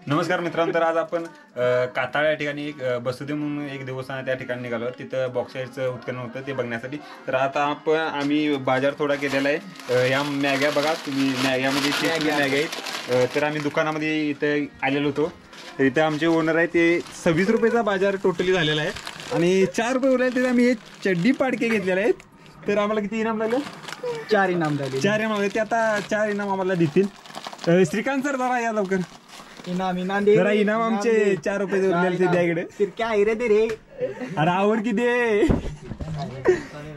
नमस्कार मित्रांनो, तर आज आपण काताळ या ठिकाणी एक बसुदे म्हणून एक देवस्थान त्या ठिकाणी निघालो. तिथं बॉक्साईडचं उत्खनन होतं ते बघण्यासाठी. तर आता आम्ही बाजार थोडा केलेला आहे. या मॅग्या बघा तुम्ही, मॅग्यामध्ये मॅग्या आहेत. तर आम्ही दुकानामध्ये इथं आलेलो होतो. तर इथं आमचे ओनर आहे, ते 26 रुपयाचा बाजार टोटली झालेला आहे आणि 4 रुपये उरले. तिथे आम्ही हे चड्डी पाडके घेतलेले आहेत. तर आम्हाला किती इनाम लागलं? 4 इनाम झाले. 4 इनाम आले. ते आता 4 इनाम आम्हाला देतील. श्रीकांत सर जरा या लवकर. इनाम जरा इनाम आमचे 4 रुपये उरलेले ते द्या इकडे. क्या रे ते रे. अरे आवड किती आहे?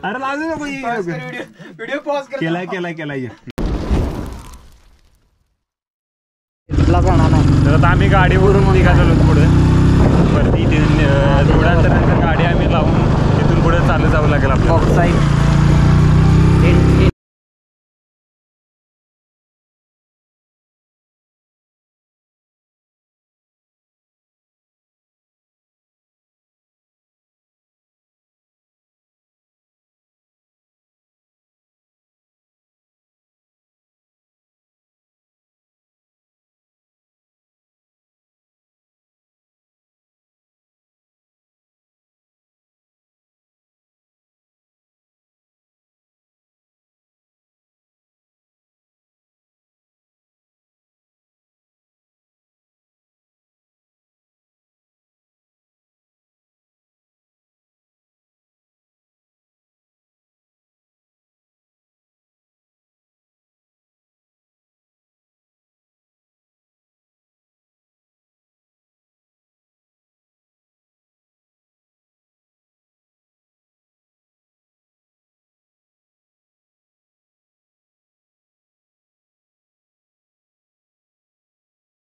अरे लाजू नको. व्हिडिओ पॉज कर. केलाय. नाही तर आता आम्ही गाडीवरून निघालो पुढे वरती. थोड्यानंतर गाडी आम्ही लावून तिथून पुढे चालू जावं लागेल आपल्याला.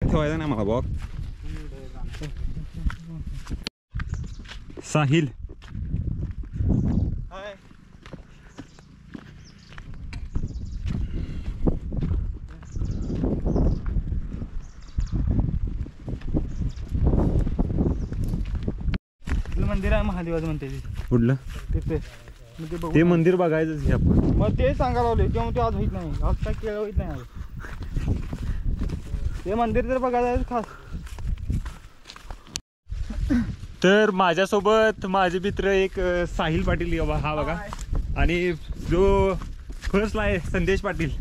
ठेवायचा ना मला बॉक. साहिल मंदिर आहे महादेवाचं म्हणते कुठलं? तिथे ते मंदिर बघायचंच हे आपण. मग ते सांगायला लावले तेव्हा ते आज होत नाही. आज काय केलं होत नाही. ते मंदिर तर बघायचं खास. तर माझ्यासोबत माझे मित्र एक साहिल पाटील हा बघा, आणि जो फर्स्टला आहे संदेश पाटील.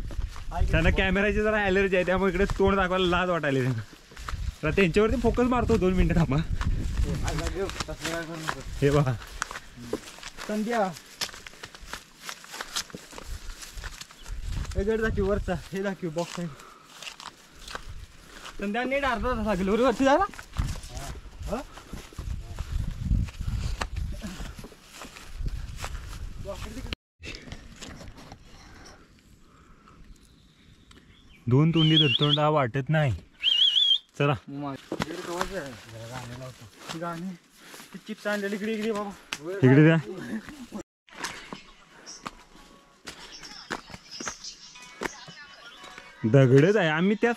त्यांना कॅमेराची जरा ॲलर्जी आहे, त्यामुळे इकडे तोंड दाखवायला लाज वाटायला त्यांना. तर त्यांच्यावरती फोकस मारतो 2 मिनिटं थांबा. हे बघा संध्या गड दाखव वरचा. हे दाखव बॉक्स आहे. संध्या नीट अर्धा तास लागेल वरती जायला. दोन तोंडी तोंडा वाटत नाही. चला गाणे चिप्स आणलेली इकडे बाबा. इकडे द्या. दगडच आहे आम्ही त्या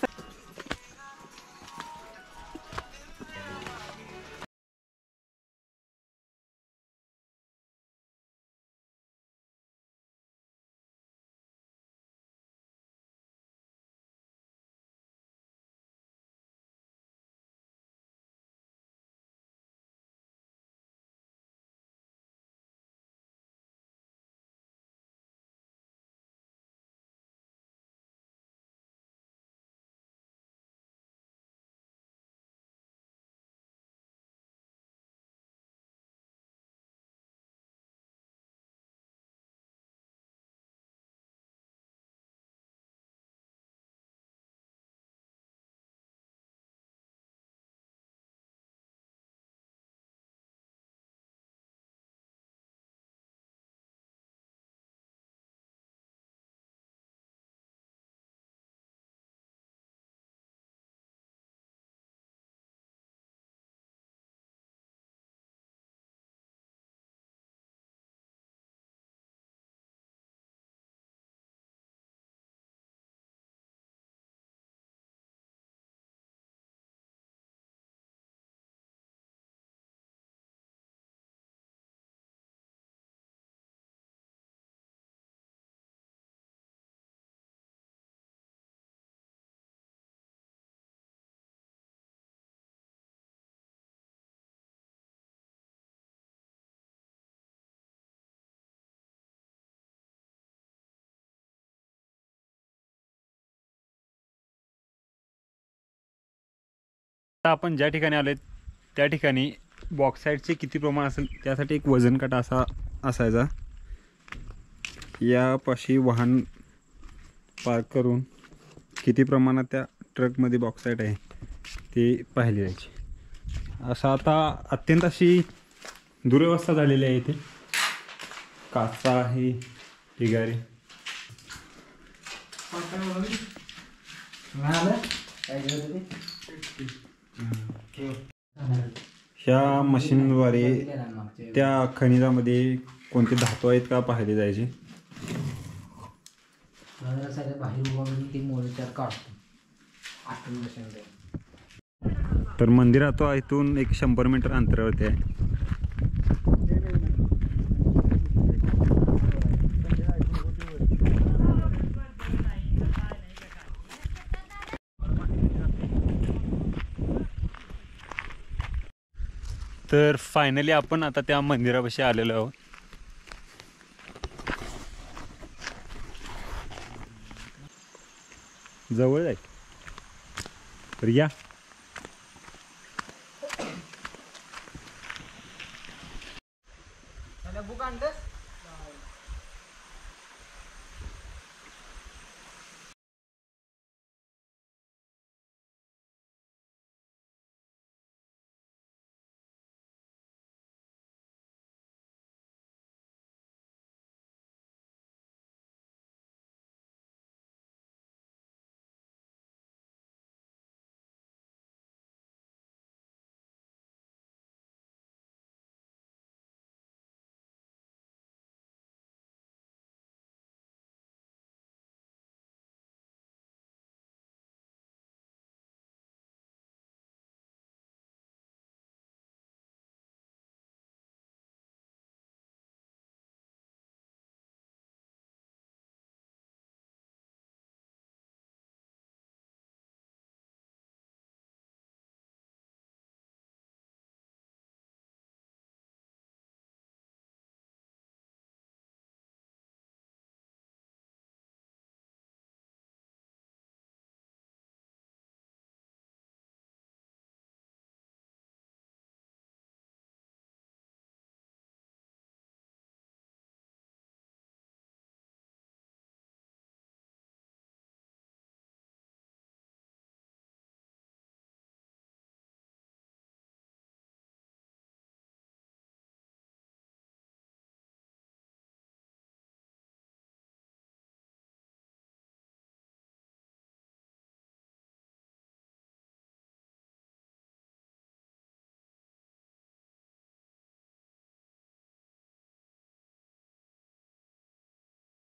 आता आपण ज्या ठिकाणी आलो त्या ठिकाणी बॉक्साईटचे किती प्रमाण असेल त्यासाठी एक वजन काटा असायचा. यापाशी वाहन पार्क करून किती प्रमाणात त्या ट्रकमध्ये बॉक्साईट आहे ते पाहिले जायचे. असं आता अत्यंत अशी दुर्व्यवस्था झालेली आहे इथे. काचा आहे, ढिगारे. ह्या मशीनद्वारे त्या खनिजामध्ये कोणते धातू आहेत का पाहिले जायचे. तर मंदिरात इथून एक 100 मीटर अंतरावरती आहे. तर फायनली आपण आता त्या मंदिरापाशी आलेलो आहोत. जवळ आहे तर या.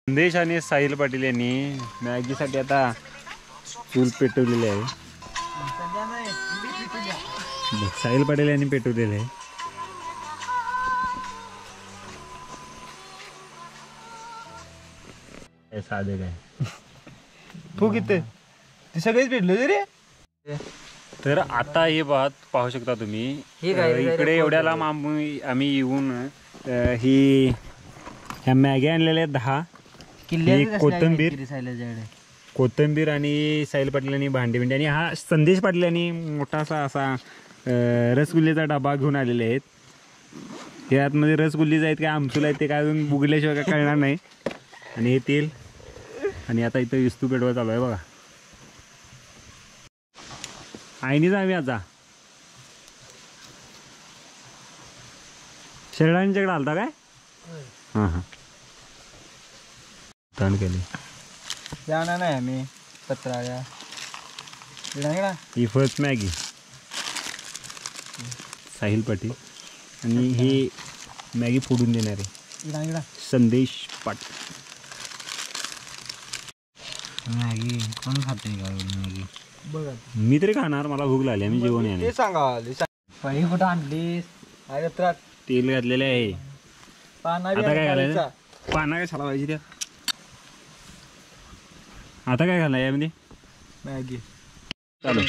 संदेश आणि साहिल पाटील यांनी मॅगीसाठी आता चूल पेटवलेली आहे. साहिल पाटील यांनी पेटवलेले आहे. साधे काय फुक इथे ते सगळेच भेटले रे. तर आता हे पाहू शकता तुम्ही. इकडे एवढ्या लांब आम्ही येऊन ही ह्या मॅगी आणलेल्या आहेत 10. कोथिंबीर आणि साहिल पाटील भांडी आणि हा संदेश पाटील यांनी मोठासा असा रसगुल्लेचा डबा घेऊन आलेले आहेत. हे आतमध्ये रसगुल्लेच आहेत काय आमसूल आहेत ते काय अजून बुगल्याशिवाय काय कळणार नाही. आणि हे तेल आणि आता इथं विस्तू पेटवा चालू आहे बघा. आईनीच आम्ही आता शेरडांच्याकडे आलता काय. हां हां तण केले जाणार नाही आम्ही पत्राळ्या ही फर्स्ट मॅगी साहिल पाटील आणि हे मॅगी फोडून देणारे संदेश पाटील. मॅगी कोण खाते का मॅगी बघा. मी तरी खाणार मला भूक लागली. आम्ही जेवण येणार. सांगा पहिली कुठं आणलीस. तेल घातलेले आहे. आता काय घालायचं पाना काय छाला पाहिजे त्या. आता काय घालाय यामध्ये मॅगी चालू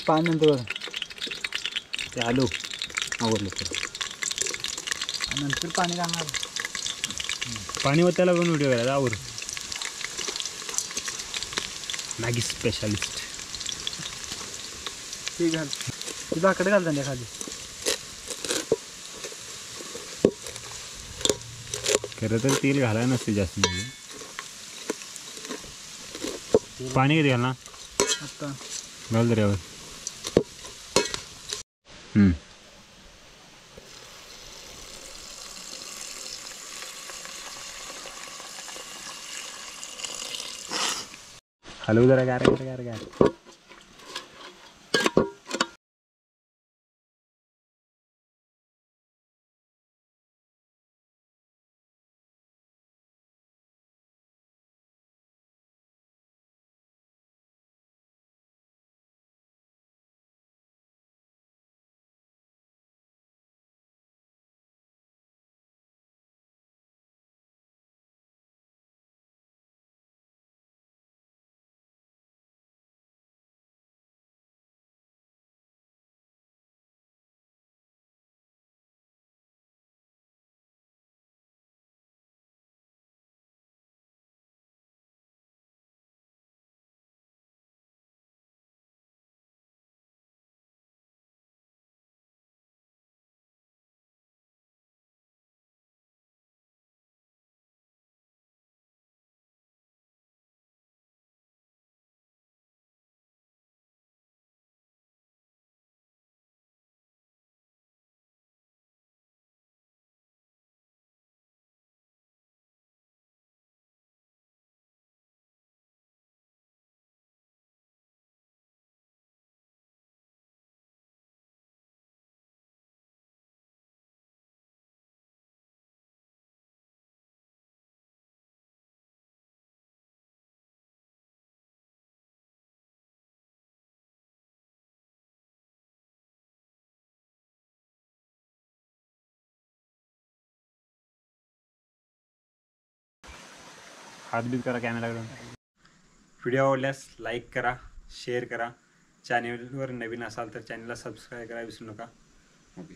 पाणी नंतर ते आलो आवडलं नंतर पाणी घालणार. पाणी वत्याला पण व्हिडिओ करायचा आवर. मॅगी स्पेशालिस्ट ती घाल ती भाकड घाल त्यांच्या खाली. खरं तर तेल घालायला नसते जास्त म्हणजे. पाणी किती घाल ना आता घाल दर्यावर. हलवू जरा गार गार गार गार. हात बीत करा कॅमेराकडून. व्हिडिओ आवडल्यास लाईक करा, शेअर करा. चॅनेलवर नवीन असाल तर चॅनलला सबस्क्राईब करा विसरू नका. ओके.